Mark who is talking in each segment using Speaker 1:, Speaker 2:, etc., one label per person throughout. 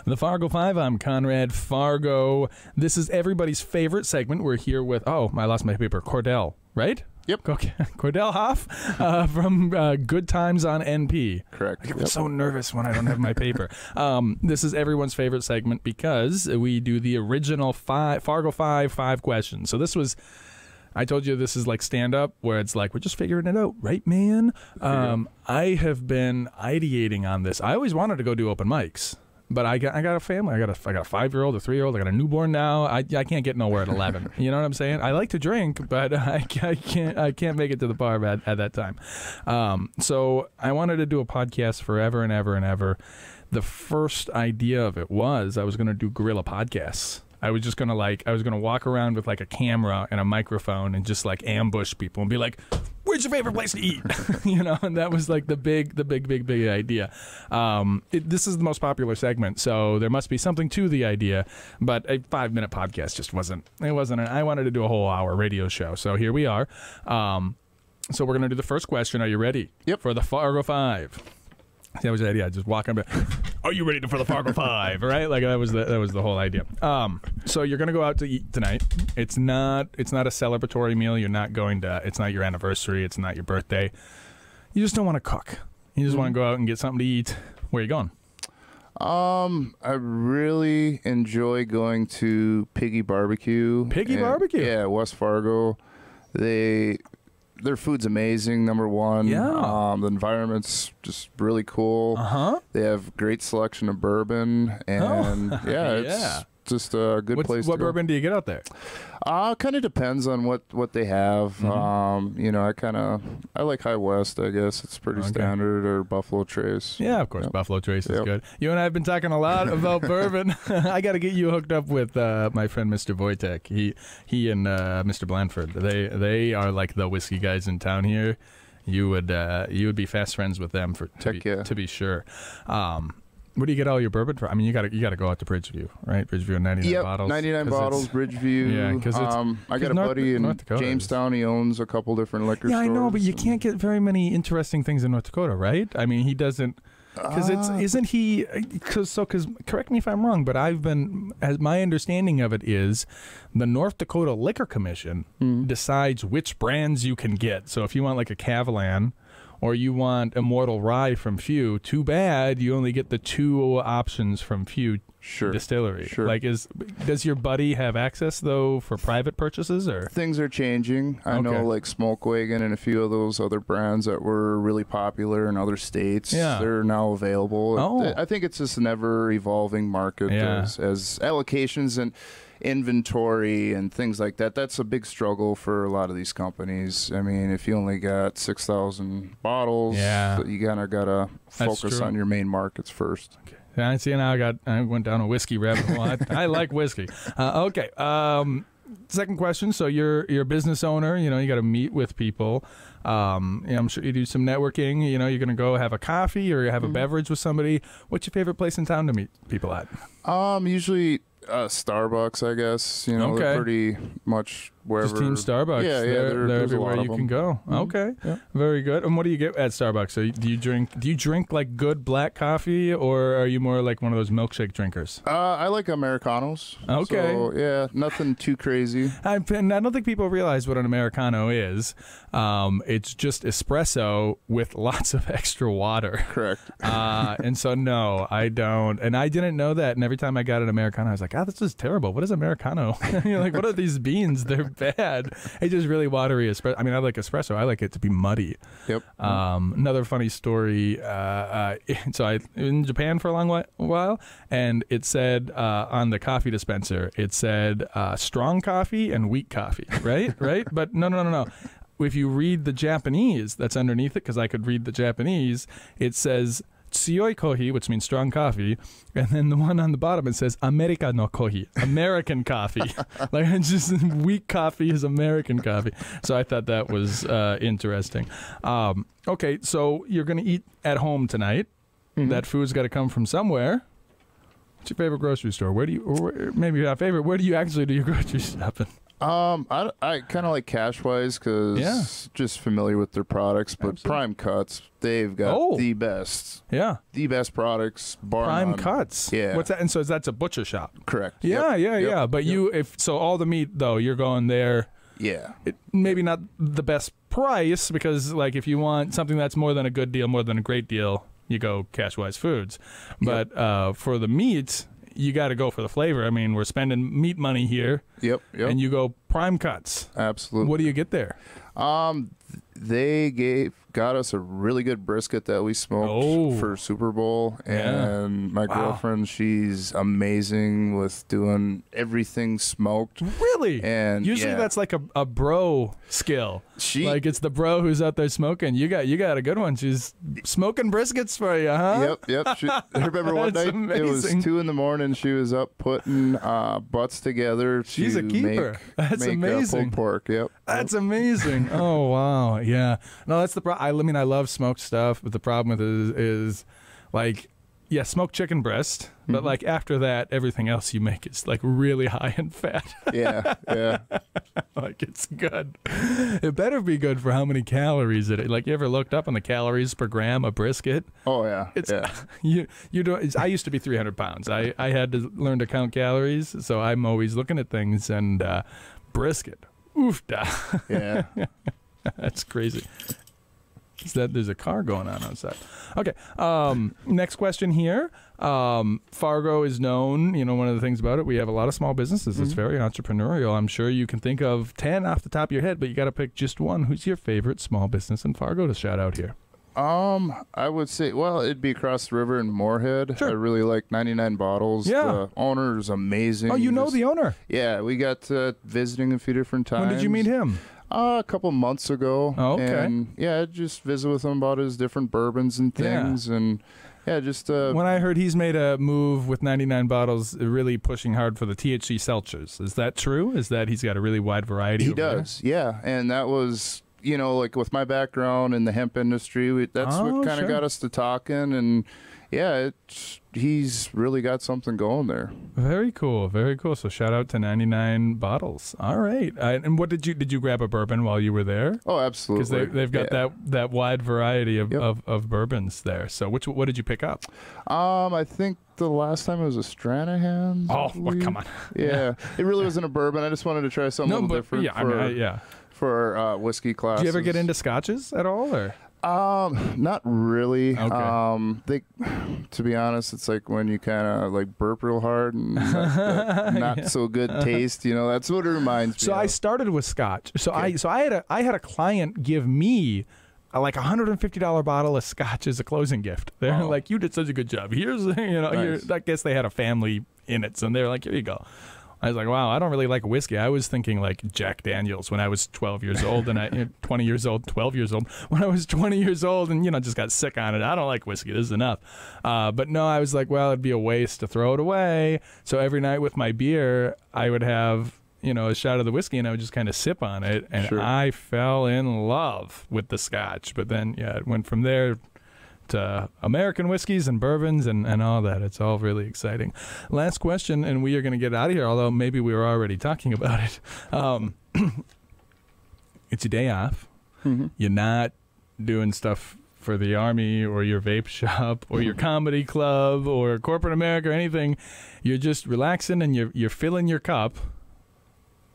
Speaker 1: The Fargo Five, I'm Conrad. Fargo. This is everybody's favorite segment. We're here with, I lost my paper, Cordell, right?
Speaker 2: Yep.
Speaker 1: Okay. Cordell Hoff from Good Times on NP.
Speaker 2: Correct.
Speaker 1: I get so nervous when I don't have my paper. This is everyone's favorite segment because we do the original Fargo Five questions. So this was... I told you this is like stand-up, where it's like, we're just figuring it out, right, man? I have been ideating on this. I always wanted to go do open mics, but I got a family. I got a 5-year-old, a 3-year-old. I got a newborn now. I can't get nowhere at 11. You know what I'm saying? I like to drink, but I can't make it to the bar at that time. So I wanted to do a podcast forever and ever and ever. The first idea of it was I was going to do guerrilla podcasts. I was just gonna walk around with like a camera and a microphone and just like ambush people and be like, "Where's your favorite place to eat?" You know, and that was like the big idea. This is the most popular segment, so there must be something to the idea. But a 5-minute podcast just wasn't. I wanted to do a whole hour radio show, so here we are. So we're gonna do the first question. Are you ready?
Speaker 2: Yep.
Speaker 1: For the Fargo Five. That was the idea. I just walk up. Are you ready for the Fargo Five? Right? Like that was the whole idea. So you're gonna go out to eat tonight. It's not a celebratory meal. You're not going to. It's not your anniversary. It's not your birthday. You just don't want to cook. You just want to go out and get something to eat. Where are you going?
Speaker 2: I really enjoy going to Piggy Barbecue.
Speaker 1: Piggy Barbecue.
Speaker 2: Yeah, West Fargo. Their food's amazing, number one.
Speaker 1: Yeah.
Speaker 2: The environment's just really cool.
Speaker 1: Uh-huh.
Speaker 2: They have great selection of bourbon, and it's just a good place to
Speaker 1: What
Speaker 2: go.
Speaker 1: bourbon do you get out there?
Speaker 2: Kind of depends on what they have. You know, I like High West, I guess. It's pretty standard, or Buffalo Trace.
Speaker 1: Yeah, of course. Yep. Buffalo Trace is good. You and I have been talking a lot about bourbon. I got to get you hooked up with my friend Mr. Wojtek. He and Mr. Blandford. They are like the whiskey guys in town here. You would be fast friends with them to be sure. Where do you get all your bourbon from? I mean, you got to go out to Bridgeview, right? Bridgeview, 99 bottles.
Speaker 2: 99 bottles, Bridgeview. Yeah, because I got a buddy in Jamestown. He owns a couple different liquor stores.
Speaker 1: Yeah, I know, but you can't get very many interesting things in North Dakota, right? I mean, he doesn't. Because isn't he? Because correct me if I'm wrong, but as my understanding of it is, the North Dakota Liquor Commission decides which brands you can get. So if you want like a Cavalan, or you want Immortal Rye from Few, too bad you only get the 2 options from Few Distillery.
Speaker 2: Sure.
Speaker 1: Like, does your buddy have access though for private purchases, or
Speaker 2: things are changing? I know like Smokewagon and a few of those other brands that were really popular in other states.
Speaker 1: Yeah.
Speaker 2: They're now available. I think it's just an ever evolving market as allocations and inventory and things like that. That's a big struggle for a lot of these companies. I mean, if you only got 6,000 bottles, you kind of gotta focus on your main markets first.
Speaker 1: Okay. I see. Now I went down a whiskey rabbit hole. I like whiskey. Okay. Second question. So you're a business owner. You know, you got to meet with people. I'm sure you do some networking. You know, you're gonna go have a coffee or have a beverage with somebody. What's your favorite place in town to meet people at?
Speaker 2: Usually Starbucks, I guess. You know, they're pretty much wherever.
Speaker 1: Just Team Starbucks.
Speaker 2: Yeah,
Speaker 1: they're everywhere you can go. Okay, very good. And what do you get at Starbucks? So do you drink like good black coffee, or are you more like one of those milkshake drinkers?
Speaker 2: I like Americanos.
Speaker 1: Okay.
Speaker 2: So, yeah, nothing too crazy.
Speaker 1: I don't think people realize what an Americano is. It's just espresso with lots of extra water.
Speaker 2: Correct.
Speaker 1: And so no, I don't. And I didn't know that. And every time I got an Americano, I was like, this is terrible. What is Americano? You're like, what are these beans? They're bad. It's just really watery espresso. I mean, I like espresso. I like it to be muddy.
Speaker 2: Yep.
Speaker 1: Another funny story. So I in Japan for a long while, and it said on the coffee dispenser, it said strong coffee and weak coffee. Right. Right. But no. If you read the Japanese that's underneath it, because I could read the Japanese, it says tsuyoi kohi, which means strong coffee, and then the one on the bottom, it says America no kohi, American coffee. Like, it's just weak coffee is American coffee. So I thought that was interesting. Okay, so you're going to eat at home tonight. That food's got to come from somewhere. What's your favorite grocery store? Where do you actually do your grocery shopping?
Speaker 2: I kind of like Cashwise because just familiar with their products, but Absolutely. Prime Cuts, they've got the best products.
Speaker 1: Prime Cuts,
Speaker 2: yeah.
Speaker 1: What's that? And so that's a butcher shop,
Speaker 2: correct?
Speaker 1: Yeah, yeah. But so all the meat though, you're going there.
Speaker 2: Yeah,
Speaker 1: maybe not the best price because like if you want something that's more than a good deal, more than a great deal, you go Cashwise Foods. But for the meat, you got to go for the flavor. I mean, we're spending meat money here.
Speaker 2: Yep.
Speaker 1: And you go Prime Cuts.
Speaker 2: Absolutely.
Speaker 1: What do you get there?
Speaker 2: They got us a really good brisket that we smoked for Super Bowl, and my girlfriend, she's amazing with doing everything smoked.
Speaker 1: Really?
Speaker 2: And
Speaker 1: usually that's like a bro skill. Like it's the bro who's out there smoking. You got a good one. She's smoking briskets for you, huh?
Speaker 2: Yep. I remember one night it was 2 a.m. She was up putting butts together.
Speaker 1: She's a keeper. That's amazing.
Speaker 2: Pulled pork. Yep.
Speaker 1: That's amazing. Oh wow. Yeah. No, that's the problem. I mean, I love smoked stuff, but the problem with it is like, smoked chicken breast, but like after that, everything else you make is like really high in fat.
Speaker 2: Yeah.
Speaker 1: Like it's good. It better be good for how many calories it is. Like you ever looked up on the calories per gram of brisket?
Speaker 2: Oh yeah.
Speaker 1: You do. I used to be 300 pounds. I had to learn to count calories, so I'm always looking at things and brisket. Oof da.
Speaker 2: Yeah.
Speaker 1: That's crazy. There's a car going on outside. Okay. Next question here. Fargo is known, one of the things about it, we have a lot of small businesses. It's very entrepreneurial. I'm sure you can think of 10 off the top of your head, but you got to pick just one. Who's your favorite small business in Fargo to shout out here?
Speaker 2: I would say, it'd be across the river in Moorhead.
Speaker 1: Sure.
Speaker 2: I really like 99 Bottles.
Speaker 1: Yeah.
Speaker 2: The owner is amazing.
Speaker 1: Oh, you know the owner?
Speaker 2: Yeah, we got visiting a few different times.
Speaker 1: When did you meet him?
Speaker 2: A couple months ago.
Speaker 1: Oh, okay.
Speaker 2: And I just visit with him about his different bourbons and things. Yeah. And just
Speaker 1: when I heard he's made a move with 99 Bottles, really pushing hard for the THC seltzers. Is that true? Is that he's got a really wide variety?
Speaker 2: He does, yeah. And that was, like with my background in the hemp industry, that's what kind of got us to talking. And he's really got something going there.
Speaker 1: Very cool, very cool. So shout out to 99 Bottles. All right. And what did you grab a bourbon while you were there?
Speaker 2: Oh, absolutely.
Speaker 1: Because they've got that wide variety of bourbons there. So what did you pick up?
Speaker 2: I think the last time it was a Stranahan's.
Speaker 1: Oh, well, come on.
Speaker 2: Yeah. It really wasn't a bourbon. I just wanted to try something a little different for whiskey classes.
Speaker 1: Do you ever get into scotches at all, or?
Speaker 2: Not really.
Speaker 1: Okay.
Speaker 2: To be honest, it's like when you kind of like burp real hard and not so good taste. That's what it reminds me.
Speaker 1: So I started with scotch. So I had a client give me like $150 bottle of scotch as a closing gift. They're like, "You did such a good job. Here's nice. I guess they had a family in it, so they're like, here you go." I was like, wow, I don't really like whiskey. I was thinking like Jack Daniels when I was 12 years old and 20 years old, 12 years old. When I was 20 years old and, just got sick on it. I don't like whiskey. This is enough. But no, I was like, well, it'd be a waste to throw it away. So every night with my beer, I would have, a shot of the whiskey and I would just kind of sip on it. And I fell in love with the scotch. But then, it went from there to American whiskeys and bourbons and all that. It's all really exciting. Last question, and we are going to get out of here, although maybe we were already talking about it. It's your day off. You're not doing stuff for the Army or your vape shop or your comedy club or corporate America or anything. You're just relaxing and you're filling your cup.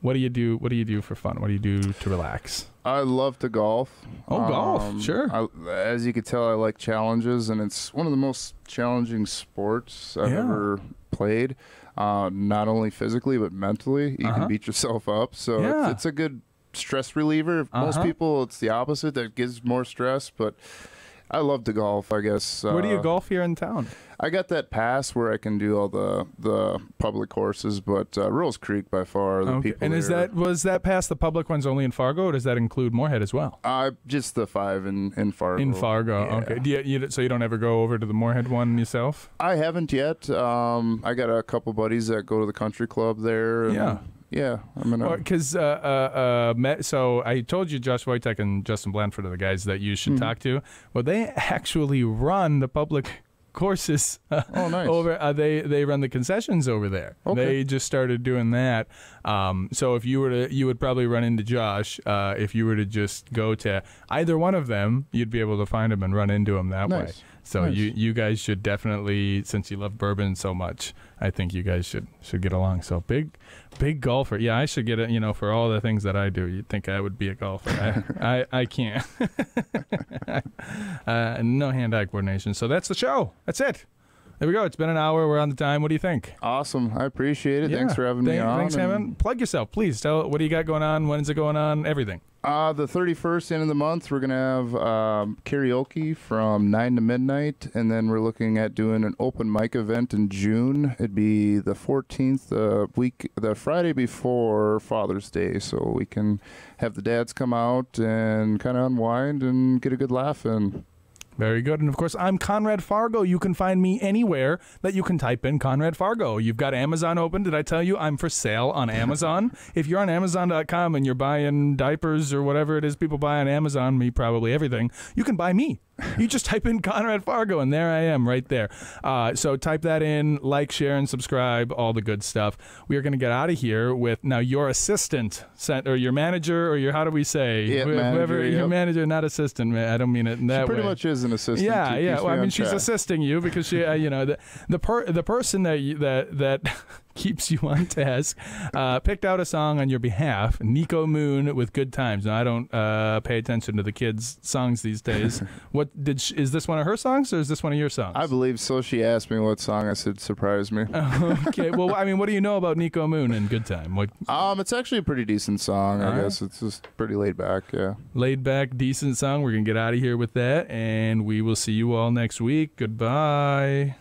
Speaker 1: What do you do? What do you do for fun? What do you do to relax?
Speaker 2: I love to golf.
Speaker 1: Oh, golf, sure.
Speaker 2: As you can tell, I like challenges, and it's one of the most challenging sports I've ever played. Not only physically, but mentally. You can beat yourself up. So it's a good stress reliever. Most people, it's the opposite. That gives more stress, but I love to golf, I guess.
Speaker 1: Where do you golf here in town?
Speaker 2: I got that pass where I can do all the public courses, but Rose Creek by far the people.
Speaker 1: And was that pass the public ones only in Fargo, or does that include Moorhead as well?
Speaker 2: Just the 5 in Fargo.
Speaker 1: In Fargo, okay. So you don't ever go over to the Moorhead one yourself?
Speaker 2: I haven't yet. I got a couple buddies that go to the country club there. And yeah, I'm gonna. Because
Speaker 1: so I told you Josh Wojtek and Justin Blanford are the guys that you should talk to. Well, they actually run the public courses
Speaker 2: oh, nice.
Speaker 1: over. They run the concessions over there.
Speaker 2: Okay.
Speaker 1: They just started doing that. So if you were to, you would probably run into Josh. If you were to just go to either one of them, you'd be able to find him and run into him that way. So
Speaker 2: nice.
Speaker 1: you guys should definitely, since you love bourbon so much, I think you guys should get along. So big golfer. Yeah, I should get it. You know, for all the things that I do, you'd think I would be a golfer. I can't. No hand-eye coordination. So that's the show. That's it. There we go. It's been an hour. We're on the time. What do you think?
Speaker 2: Awesome. I appreciate it. Yeah. Thanks for having me on.
Speaker 1: Thanks, Hammond. Plug yourself, please. Tell what do you got going on? When's it going on? Everything.
Speaker 2: The 31st, end of the month, we're going to have karaoke from 9 to midnight, and then we're looking at doing an open mic event in June. It'd be the 14th, the Friday before Father's Day, so we can have the dads come out and kind of unwind and get a good laugh in.
Speaker 1: Very good. And, of course, I'm Conrad Fargo. You can find me anywhere that you can type in Conrad Fargo. You've got Amazon open. Did I tell you I'm for sale on Amazon? If you're on Amazon.com and you're buying diapers or whatever it is people buy on Amazon, me probably everything, you can buy me. You just type in Conrad Fargo, and there I am right there. So type that in, like, share, and subscribe, all the good stuff. We are going to get out of here with, now, your assistant, or your manager, or your, how do we say?
Speaker 2: Yeah,
Speaker 1: whoever,
Speaker 2: manager,
Speaker 1: your manager, not assistant. I don't mean it in that way.
Speaker 2: She pretty much is an assistant.
Speaker 1: Yeah, yeah. Well, I mean, she's
Speaker 2: track.
Speaker 1: assisting you because she, you know, the person that keeps you on task picked out a song on your behalf, Nico Moon with Good Times. Now, I don't pay attention to the kids' songs these days. Is this one of her songs or is this one of your songs?
Speaker 2: I believe so. She asked me what song. I said, surprise me.
Speaker 1: Okay. Well, I mean, what do you know about Nico Moon and Good Time? What?
Speaker 2: It's actually a pretty decent song. I guess it's just pretty laid back. Yeah.
Speaker 1: Laid back, decent song. We're gonna get out of here with that, and we will see you all next week. Goodbye.